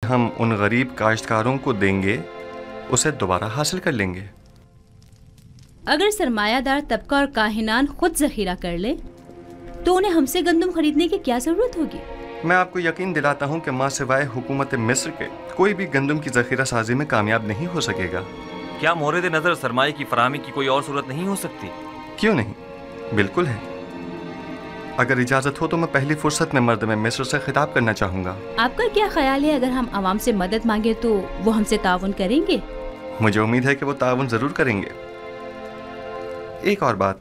हम उन गरीब काश्तकारों को देंगे उसे दोबारा हासिल कर लेंगे। अगर सरमायादार तबका और काहिनान खुद जखीरा कर ले तो उन्हें हमसे गंदम खरीदने की क्या जरूरत होगी? मैं आपको यकीन दिलाता हूँ कि माँ सिवाय हुकूमत मिस्र के कोई भी गंदम की जखीरा साजी में कामयाब नहीं हो सकेगा। क्या मोरद नजर सरमाए की फराहमी की कोई और सूरत नहीं हो सकती? क्यों नहीं, बिल्कुल है। अगर इजाजत हो तो मैं पहली फुर्सत में मर्द में मिस्र से खिताब करना चाहूंगा। आपका क्या ख्याल है, अगर हम आवाम से मदद मांगे तो वो हमसे ताउन करेंगे? मुझे उम्मीद है कि वो ताउन जरूर करेंगे। एक और बात,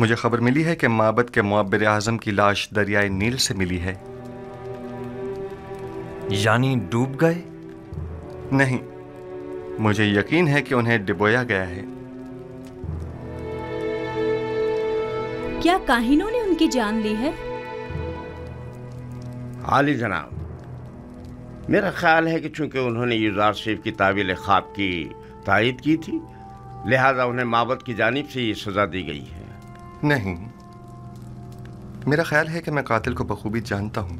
मुझे खबर मिली है कि माबद के मुअब्बिर आजम की लाश दरियाए नील से मिली है। यानी डूब गए? नहीं, मुझे यकीन है कि उन्हें डुबोया गया है। क्या काहिनों ने उनकी जान ली है? आली जनाब, मेरा ख्याल है कि चूंकि उन्होंने यूज़ार शरीफ की तावील ख्वाब की तायद की थी, लिहाजा उन्हें माबद की जानिब से ये सजा दी गई है। नहीं, मेरा ख्याल है कि मैं कातिल को बखूबी जानता हूँ।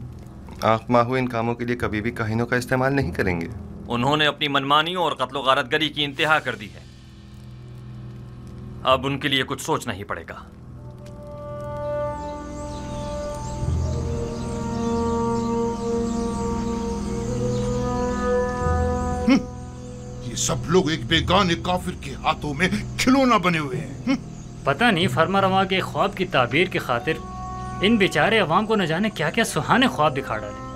आँख माहू इन कामों के लिए कभी भी काहिनों का इस्तेमाल नहीं करेंगे। उन्होंने अपनी मनमानियों और कत्लो गारतगरी की इंतहा कर दी है। अब उनके लिए कुछ सोचना ही पड़ेगा। ये सब लोग एक बेगाने काफिर के हाथों में खिलौना बने हुए हैं। पता नहीं फरमा रवा के ख्वाब की ताबीर की खातिर इन बेचारे अवाम को न जाने क्या क्या सुहाने ख्वाब दिखा डाले।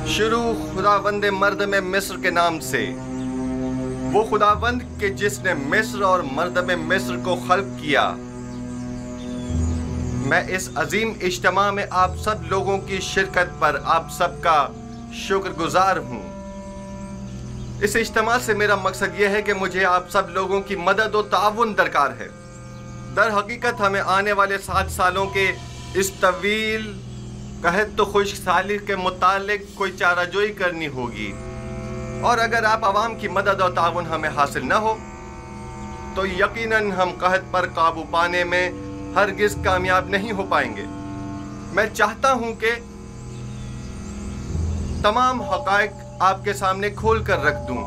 शुरू खुदावंद मर्द में मिस्र के नाम से, वो खुदावंद के जिसने मिस्र और मर्द में मिस्र को खल्क किया। मैं इस अजीम इज्तिमा में आप सब लोगों की शिरकत पर आप सबका शुक्रगुजार हूँ। इस इज्तिमा से मेरा मकसद यह है कि मुझे आप सब लोगों की मदद और ताउन दरकार है। दर हकीकत हमें आने वाले 7 सालों के इस तवील कहत तो खुश्क साली के मुतालिक कोई चाराजोई करनी होगी, और अगर आप आवाम की मदद और ताउन हमें हासिल न हो तो यकीनन हम कहत पर काबू पाने में हरगिज कामयाब नहीं हो पाएंगे। मैं चाहता हूं कि तमाम हकायक आपके सामने खोल कर रख दूं।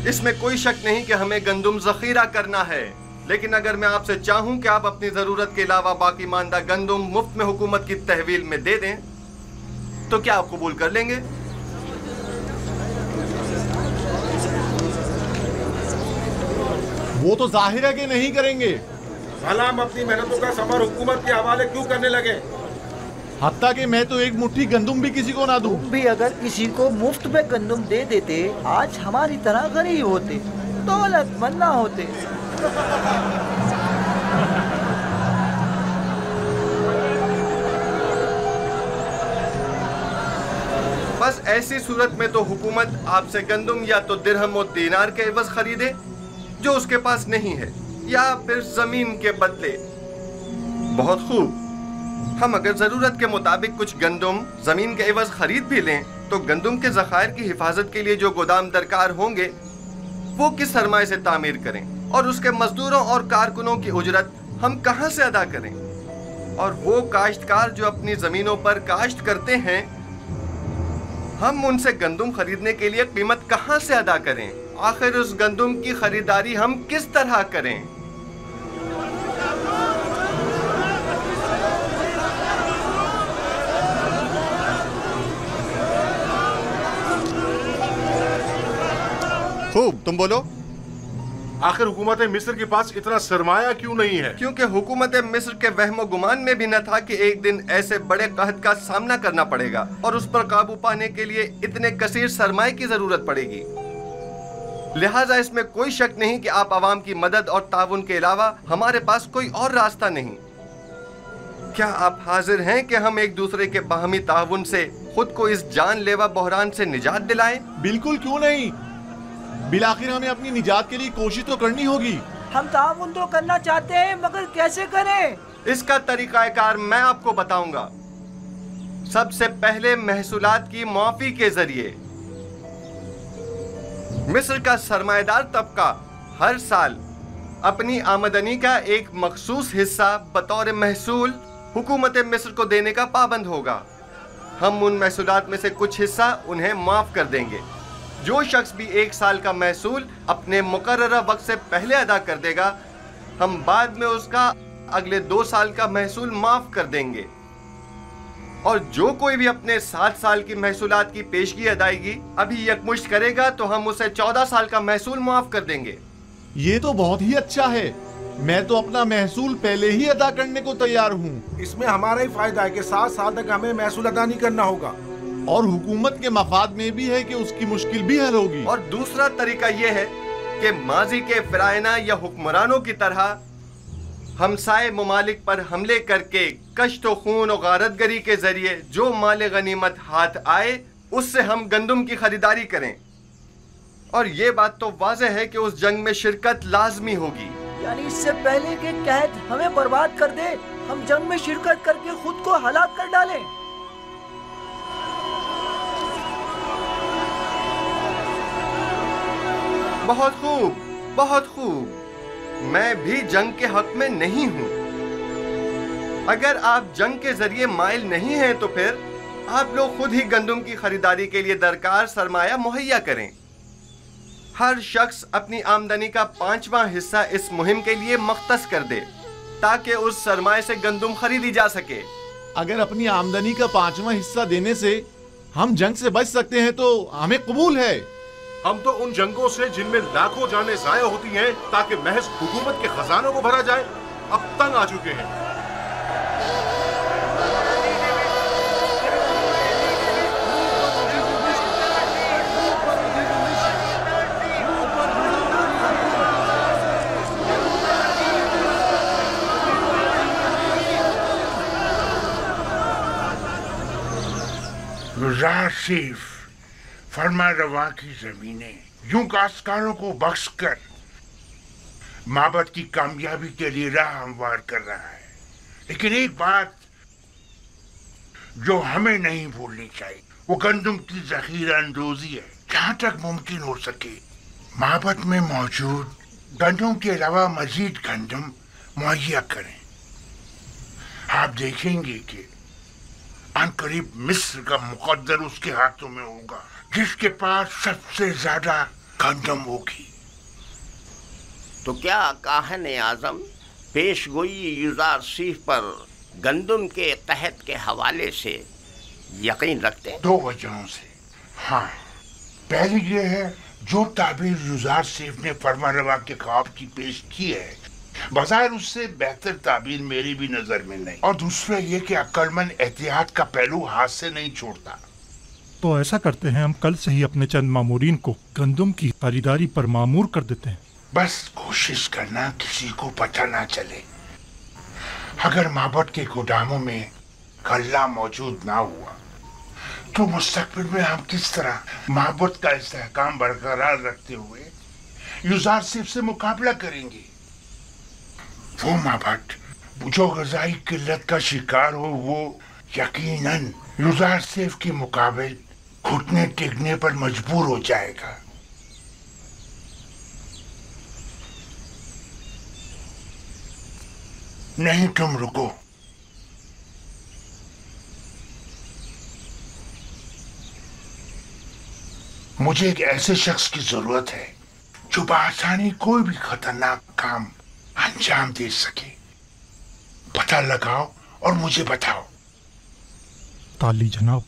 इसमें कोई शक नहीं कि हमें गंदुम जखीरा करना है, लेकिन अगर मैं आपसे चाहूं कि आप अपनी जरूरत के अलावा बाकी मानदा गंदुम मुफ्त में हुकूमत की तहवील में दे दें तो क्या आप कबूल कर लेंगे? वो तो जाहिर है कि नहीं करेंगे। भला हम अपनी मेहनतों का समर हुकूमत के हवाले क्यों करने लगे? हत्ता कि मैं तो एक मुट्ठी गंदुम भी किसी को ना दूं। तुम भी अगर किसी को मुफ्त में गंदुम दे देते, आज हमारी तरह गरीब होते, दौलतमंद ना होते। बस ऐसी सूरत में तो हुकूमत आपसे गंदुम या तो दिरहम और दीनार के एवज खरीदे जो उसके पास नहीं है, या फिर जमीन के बदले। बहुत खूब, हम अगर जरूरत के मुताबिक कुछ गंदुम जमीन के एवज खरीद भी लें तो गंदुम के जखायर की हिफाजत के लिए जो गोदाम दरकार होंगे वो किस सरमाए से तामीर करें, और उसके मजदूरों और कारकुनों की उजरत हम कहां से अदा करें? और वो काश्तकार जो अपनी जमीनों पर काश्त करते हैं, हम उनसे गंदुम खरीदने के लिए कीमत कहां से अदा करें? आखिर उस गंदुम की खरीदारी हम किस तरह करें? खूब, तुम बोलो। आखिर हुकूमत मिस्र के पास इतना सरमाया क्यों नहीं है? क्योंकि हुकूमत मिस्र के वहमो गुमान में भी न था कि एक दिन ऐसे बड़े कहत का सामना करना पड़ेगा और उस पर काबू पाने के लिए इतने कसीर सरमाए की जरूरत पड़ेगी। लिहाजा इसमें कोई शक नहीं कि आप आवाम की मदद और ताउन के अलावा हमारे पास कोई और रास्ता नहीं। क्या आप हाजिर हैं कि हम एक दूसरे के बाहमी ताउन से खुद को इस जानलेवा बहरान से निजात दिलाएं? बिल्कुल, क्यों नहीं। बिलाखिर हमें अपनी निजात के लिए कोशिश तो करनी होगी। हम ताउन तो करना चाहते हैं, मगर कैसे करें? इसका तरीकाकार मैं आपको बताऊंगा। सबसे पहले महसूलात की मुआफी के जरिए मिस्र का सरमाएदार तबका हर साल अपनी आमदनी का एक मखसूस हिस्सा बतौर महसूल हुकूमत मिस्र को देने का पाबंद होगा। हम उन महसूलात में से कुछ हिस्सा उन्हें माफ कर देंगे। जो शख्स भी 1 साल का महसूल अपने मुकर्ररा वक्त से पहले अदा कर देगा, हम बाद में उसका अगले 2 साल का महसूल माफ कर देंगे। और जो कोई भी अपने 7 साल की महसूलात की पेशगी अदायगी अभी यकमुश्त करेगा, तो हम उसे 14 साल का महसूल माफ कर देंगे। ये तो बहुत ही अच्छा है। मैं तो अपना महसूल पहले ही अदा करने को तैयार हूँ। इसमें हमारा ही फायदा है कि 7 साल तक हमें महसूल अदा नहीं करना होगा, और हुकूमत के मफाद में भी है कि उसकी मुश्किल भी हल होगी। और दूसरा तरीका यह है कि माजी के फिरायना या हुक्मरानों की तरह हमसाए ममालिक पर हमले करके कश्त व खून और गारतगरी के जरिए जो माल गनीमत हाथ आए, उससे हम गंदुम की खरीदारी करें। और ये बात तो वाज़ेह है कि उस जंग में शिरकत लाजमी होगी। यानी इससे पहले कि कहत हमें बर्बाद कर दे, हम जंग में शिरकत करके खुद को हलाक कर डालें। बहुत खूब, बहुत खूब। मैं भी जंग के हक में नहीं हूं। अगर आप जंग के जरिए माइल नहीं हैं, तो फिर आप लोग खुद ही गंदुम की खरीदारी के लिए दरकार सरमाया मुहैया करें। हर शख्स अपनी आमदनी का 5वां हिस्सा इस मुहिम के लिए मख्तस कर दे, ताकि उस सरमाए से गंदुम खरीदी जा सके। अगर अपनी आमदनी का 5वां हिस्सा देने से हम जंग से बच सकते हैं तो हमें कबूल है। हम तो उन जंगों से जिनमें लाखों जानें ज़ाया होती हैं ताकि महज हुकूमत के खजानों को भरा जाए, अब तंग आ चुके हैं। गुजार सिर्फ फरमा रवा की जमीनें यूं काश्तकारों को बख्श कर माबद की कामयाबी के लिए राह हमवार कर रहा है। लेकिन एक बात जो हमें नहीं भूलनी चाहिए, वो गंदुम की जखीरा अंदोजी है। जहाँ तक मुमकिन हो सके माबद में मौजूद गंदुम के अलावा मजीद गंदुम मुहैया करें। आप देखेंगे कि अनकरीब मिस्र का मुकद्दर उसके हाथों में होगा, जिसके पास सबसे ज्यादा गंदम होगी। तो क्या काहन आजम पेशगोई युजार सीफ पर गंदुम के तहत के हवाले से यकीन रखते हैं? 2 वजहों से। हाँ, पहली ये है, जो ताबीर युजार सीफ ने फरमारवा के ख्वाब की पेश की है, बज़ाहिर उससे बेहतर ताबीर मेरी भी नजर में नहीं। और दूसरा ये कि अक्लमंद एहतियात का पहलू हाथ से नहीं छोड़ता। तो ऐसा करते हैं, हम कल से ही अपने चंद मामूरीन को गंदुम की खरीदारी पर मामूर कर देते हैं। बस कोशिश करना किसी को पता ना चले। अगर माबद के गोदामों में गल्ला मौजूद ना हुआ, तो मुस्तकबिल में हम किस तरह माबद का इस्तेहकाम बरकरार रखते हुए युजार सिर्फ से मुकाबला करेंगे? वो माबद जो ग़िज़ाई किल्लत का शिकार हो, वो यकीनन युजार सिर्फ के मुकाबले घुटने टेकने पर मजबूर हो जाएगा। नहीं, तुम रुको। मुझे एक ऐसे शख्स की जरूरत है जो बआसानी कोई भी खतरनाक काम अंजाम दे सके। पता लगाओ और मुझे बताओ। ताली जनाब।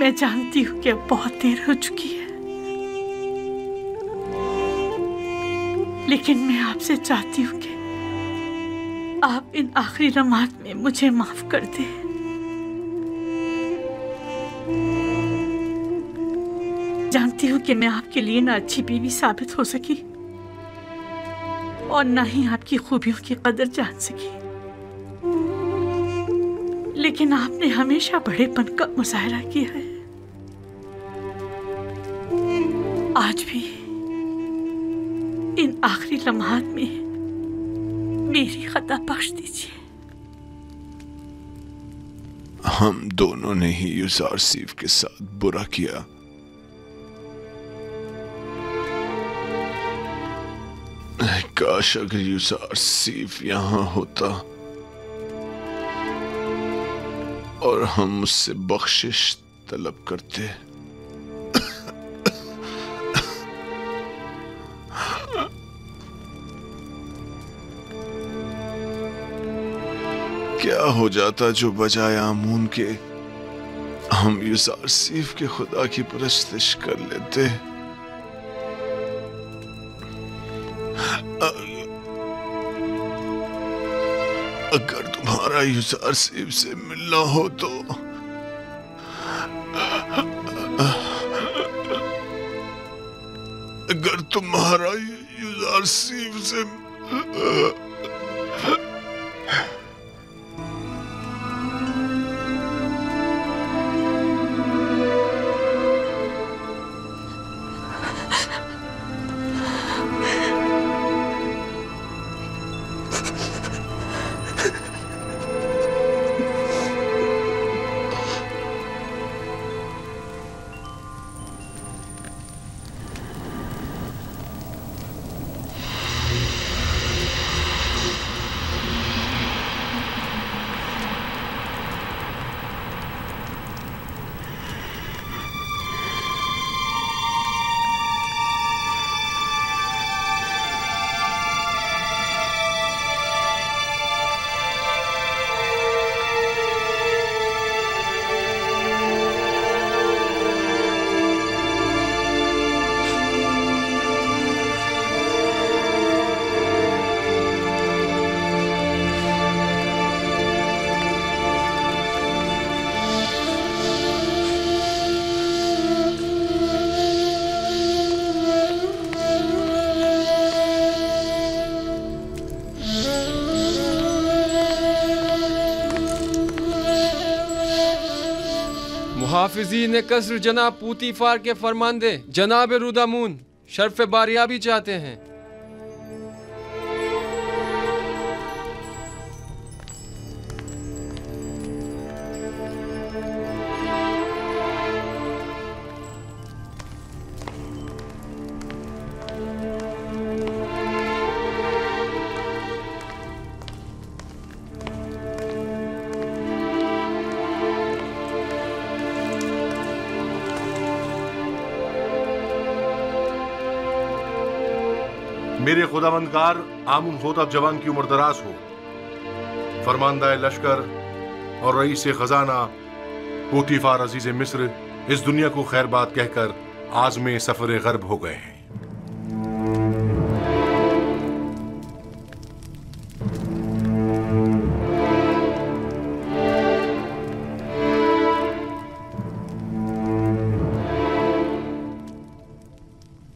मैं जानती हूँ कि अब बहुत देर हो चुकी है, लेकिन मैं आपसे चाहती हूँ कि आप इन आखिरी लम्हात में मुझे माफ कर दें। जानती हूँ कि मैं आपके लिए ना अच्छी बीवी साबित हो सकी और ना ही आपकी खूबियों की कदर जान सकी, लेकिन आपने हमेशा बड़ेपन का मुजाहरा किया है। आज भी इन आखिरी लम्हात में मेरी खता बख्श दीजिए। हम दोनों ने ही युजार सीफ के साथ बुरा किया। काश अगर युजार सीफ यहां होता और हम उससे बख्शिश तलब करते। क्या हो जाता जो बजाय आमून के हम युजार सीफ के खुदा की परस्तिश कर लेते। अगर तुम्हारा युजार सीफ से मिलना हो तो अगर तुम्हारा युजार सीफ से हाफिज़ीन कसर जनाब पूतीफार के फरमांदे जनाब रुदामून शर्फ बारियाबी चाहते हैं। मेरे खुदावंदगार आमुन होतब जवान की उम्र दराज हो। फरमानदाए लश्कर और रईस खजाना पूतीफार अजीज मिस्र इस दुनिया को खैरबाद कहकर आज़मे सफर गर्ब हो गए हैं।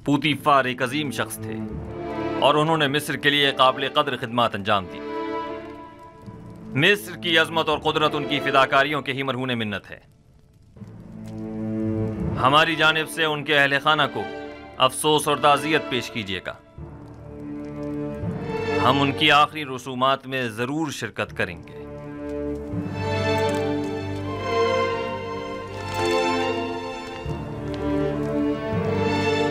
पूतीफार एक अजीम शख्स थे और उन्होंने मिस्र के लिए काबिल कदर खिदमत अंजाम दी। मिस्र की अजमत और कुदरत उनकी फिदाकारियों के ही मरहून मिन्नत है। हमारी जानिब से उनके अहले खाना को अफसोस और ताज़ियत पेश कीजिएगा। हम उनकी आखिरी रसूमात में जरूर शिरकत करेंगे।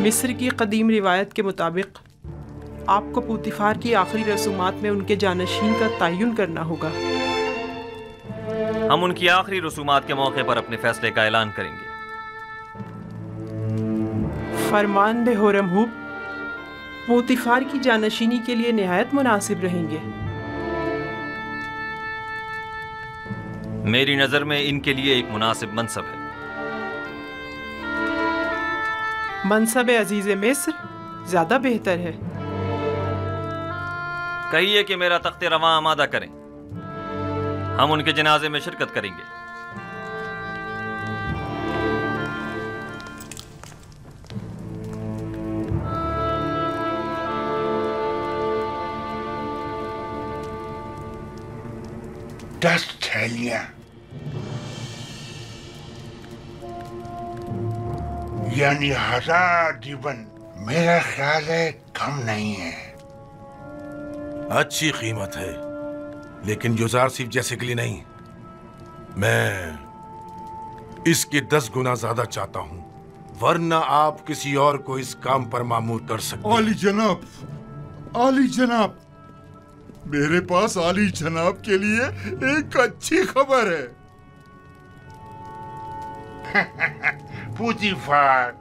मिस्र की कदीम रिवायत के मुताबिक आपको पूतीफार की आखिरी रसूमात में उनके जानशीन का तयन करना होगा। हम उनकी आखिरी रसूमात के मौके पर अपने फैसले का ऐलान करेंगे। फरमान होरमहूब पूतीफार की जानशीनी के लिए निहायत मुनासिब रहेंगे। मेरी नजर में इनके लिए एक मुनासिब मनसब है। मनसब अजीज मिस्र ज्यादा बेहतर है। कहिए कि मेरा तख्त रवां आमादा करें, हम उनके जनाजे में शिरकत करेंगे। दस थैलियां, यानी 1000 दीवन, मेरा ख्याल है कम नहीं है। अच्छी कीमत है, लेकिन युजारसीफ जैसे के लिए नहीं। मैं इसके 10 गुना ज्यादा चाहता हूं, वरना आप किसी और को इस काम पर मामूर कर सकते हैं। आली जनाब, आली जनाब, मेरे पास आली जनाब के लिए एक अच्छी खबर है। पुतीफार,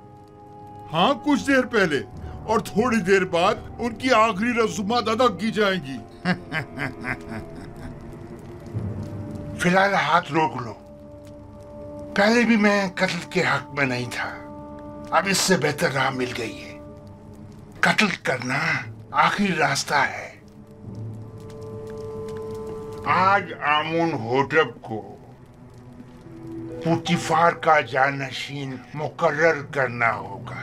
हाँ, कुछ देर पहले और थोड़ी देर बाद उनकी आखिरी रसूमात अदा की जाएंगी। फिलहाल हाथ रोक लो। पहले भी मैं कत्ल के हक में नहीं था, अब इससे बेहतर राह मिल गई है। कत्ल करना आखिरी रास्ता है। आज आमून होटब को पुतीफार का जानशीन मुकर्रर करना होगा,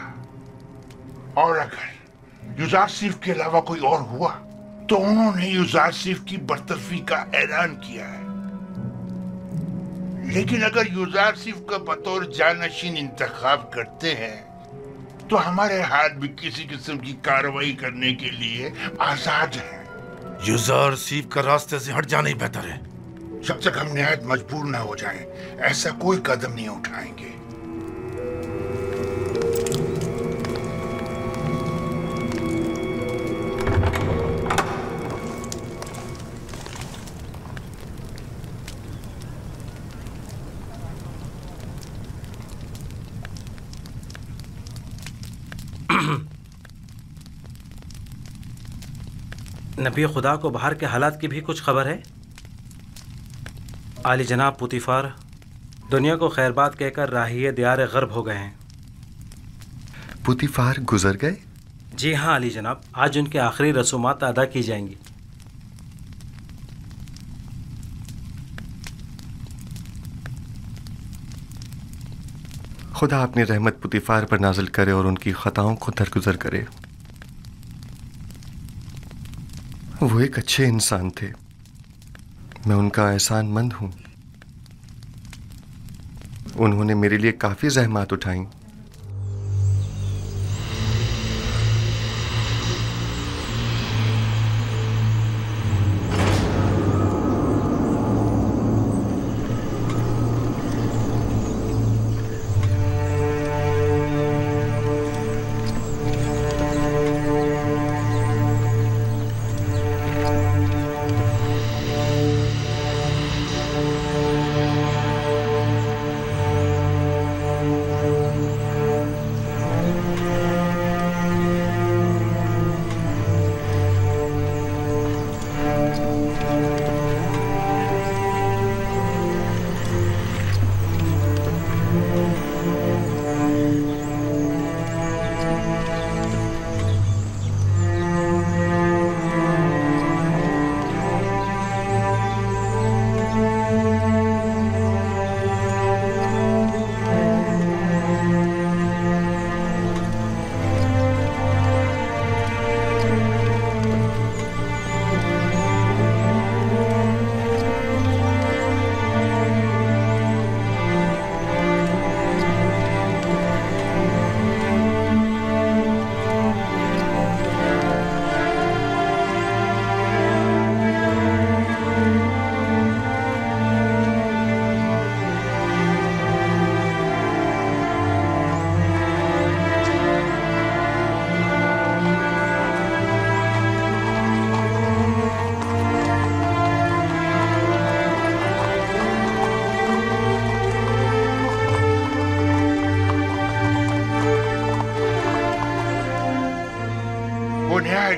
और अगर युजारसीफ के अलावा कोई और हुआ तो उन्होंने युजारसीफ की बरतरफी का ऐलान किया है। लेकिन अगर युजारसीफ का बतौर जानशीन इंतखाब करते हैं तो हमारे हाथ भी किसी किस्म की कार्रवाई करने के लिए आजाद हैं। युजारसीफ का रास्ते से हट जाना ही बेहतर है। जब तक हम निहायत मजबूर ना हो जाएं, ऐसा कोई कदम नहीं उठाएंगे। नबी खुदा को बाहर के हालात की भी कुछ खबर है? आली जनाब पुतीफार दुनिया को खैरबाद कहकर राहिए दियार गर्ब हो गए हैं। पुतीफार गुजर गए? जी हाँ आली जनाब, आज उनके आखिरी रसूमात अदा की जाएंगी। खुदा अपनी रहमत पुतीफार पर नाजिल करे और उनकी खताओं को दरगुजर करे। वो एक अच्छे इंसान थे, मैं उनका एहसानमंद हूं। उन्होंने मेरे लिए काफी ज़हमत उठाई।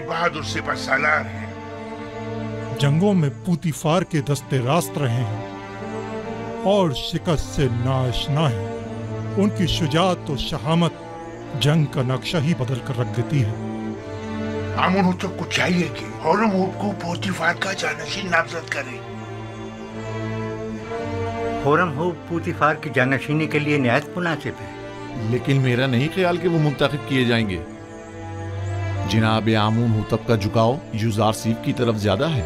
बहादुर सिपहसालार हैं। जंगों में पुतीफार के दस्ते रास्त रहे हैं और शिकस्त से नाआशना हैं। उनकी शुजाअत और शहामत जंग का नक्शा ही बदल कर रख देती है। आमुन हुतब को चाहिए कि होरमुहब को पोतीफार का जानशीन नामजद करे। होरमुहब पोतीफार की जानशीनी के लिए निहायत मुनासिब है। लेकिन मेरा नहीं ख्याल कि वो मुंतखब किए जाएंगे। जनाब आमून हुतब का झुकाव युजारसीफ की तरफ ज्यादा है।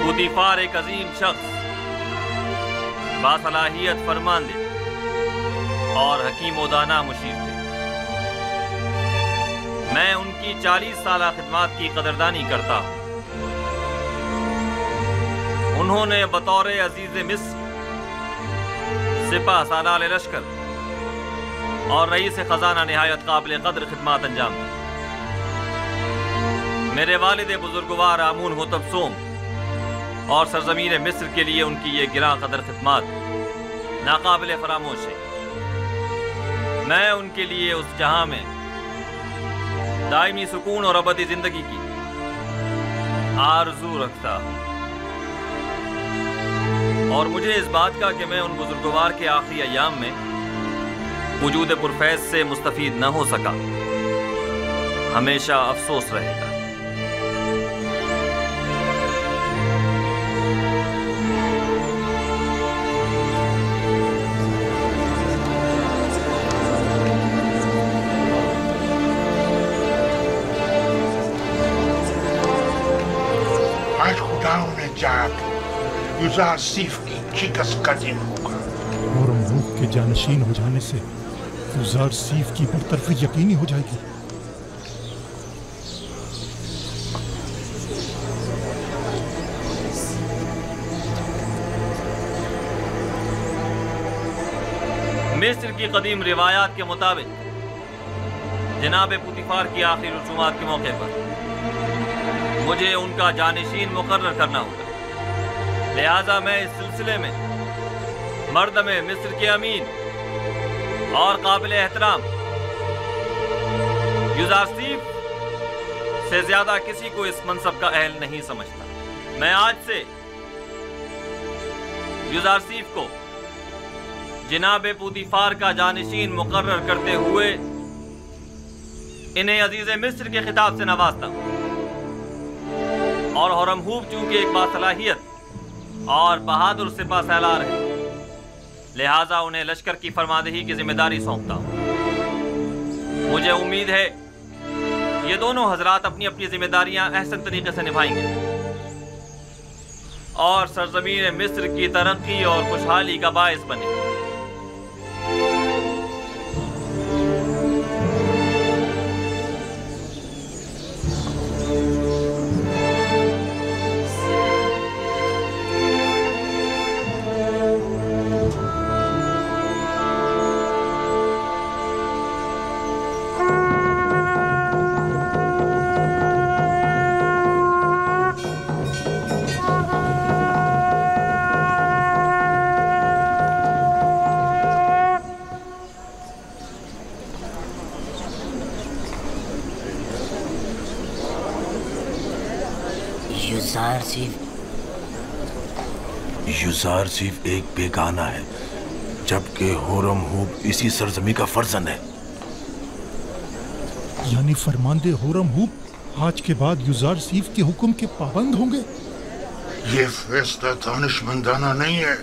पोतीफार एक अजीम शख्स, बासलाहियत फरमांदे और हकीम दाना मुशीर थे। मैं उनकी 40 साला खिदमत की कदरदानी करता हूँ। उन्होंने बतौर अजीज मिस्र, सिपा सालार लश्कर और रईस खजाना निहायत काबिल कदर खिदमत अंजाम दी। मेरे वालिद बुजुर्गवार आमून हुतब सोम और सरजमीन मिस्र के लिए उनकी ये गिरा कदर खिदमत नाकाबिल फरामोश है। मैं उनके लिए उस जहां में दायमी सुकून और अबदी जिंदगी की आरजू रखता हूं, और मुझे इस बात का कि मैं उन बुजुर्गवार के आखिरी अयाम में वजूद पुरफैज से मुस्तफीद न हो सका, हमेशा अफसोस रहेगा। आज खुदाओं ने चाहा कि युजारसीफ की शिकस्त का दिन होगा। होरमुहब के जानशीन हो जाने से युजारसीफ की बरतरफी यकीनी हो जाएगी। मिस्र की कदीम रिवायात के मुताबिक जनाब पोतीफार की आखिरी रसूमात के मौके पर मुझे उनका जानशीन मुकर्रर करना होगा। लिहाजा मैं इस सिलसिले में मर्दम मिस्र के अमीन और काबिल एहतराम युजारसीफ से ज्यादा किसी को इस मनसब का अहल नहीं समझता। मैं आज से युजारसीफ को जनाब पोतीफार का जानशीन मुकर्रर करते हुए इन्हें अजीज मिस्र के खिताब से नवाजता हूं, और होरमुहब चूंकि एक बासलाहियत और बहादुर सिपा सालार है, लिहाजा उन्हें लश्कर की फरमादही की जिम्मेदारी सौंपता हूं। मुझे उम्मीद है ये दोनों हजरात अपनी अपनी जिम्मेदारियां अहसन तरीके से निभाएंगे और सरजमीन मिस्र की तरक्की और खुशहाली का बायस बने। युज़ारसीफ एक बेगाना है, जबकि होरमहूब इसी सरजमी का फर्जंद है। यानी फरमानदे होरमहूब आज के बाद युज़ारसीफ के हुक्म के पाबंद होंगे। ये फैसला दानिशमंदाना नहीं है।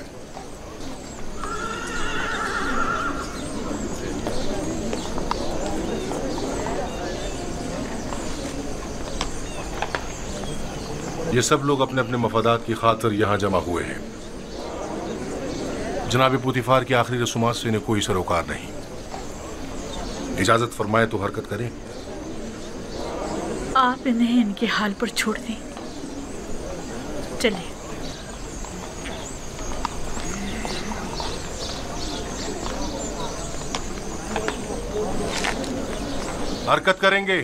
ये सब लोग अपने अपने मफादात की खातिर यहाँ जमा हुए हैं। जनाब पुतिफार की आखिरी रसूमात से इन्हें कोई सरोकार नहीं। इजाजत फरमाए तो हरकत करें। आप इन्हें इनके हाल पर छोड़ दें। चलिए। हरकत करेंगे।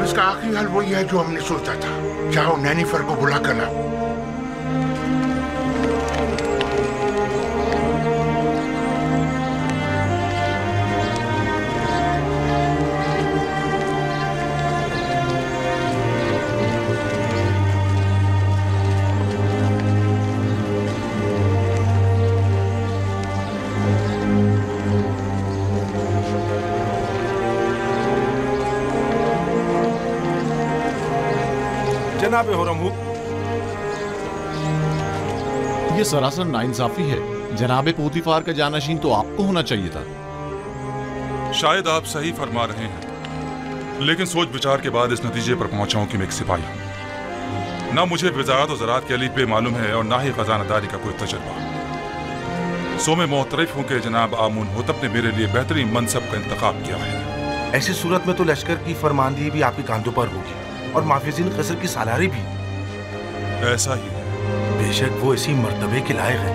इसका आखिरी हाल वही है जो हमने सोचा था। जाओ नैनीफर को बुला कर लाओ। जनाब होरमहूब, ये सरासर नाइंसाफी है। जनाब पोतीफार का जानशीन तो आपको होना चाहिए था। शायद आप सही फरमा रहे हैं, लेकिन सोच विचार के बाद इस नतीजे पर पहुंचा हूं कि मैं एक सिपाही हूं। ना मुझे वजारत और ज़राअत के अलीफ पे मालूम है और ना ही खजानादारी का कोई तजुर्बा। सो मैं मोहतरफ हूं कि जनाब आमून होतब ने मेरे लिए बेहतरीन मनसब का इंतखाब किया है। ऐसी सूरत में तो लश्कर की फरमानदी भी आपके कांधों पर होगी और माफिज़ीन क़स्र की सालारी भी। ऐसा ही है। बेशक वो इसी मर्तबे के लायक है,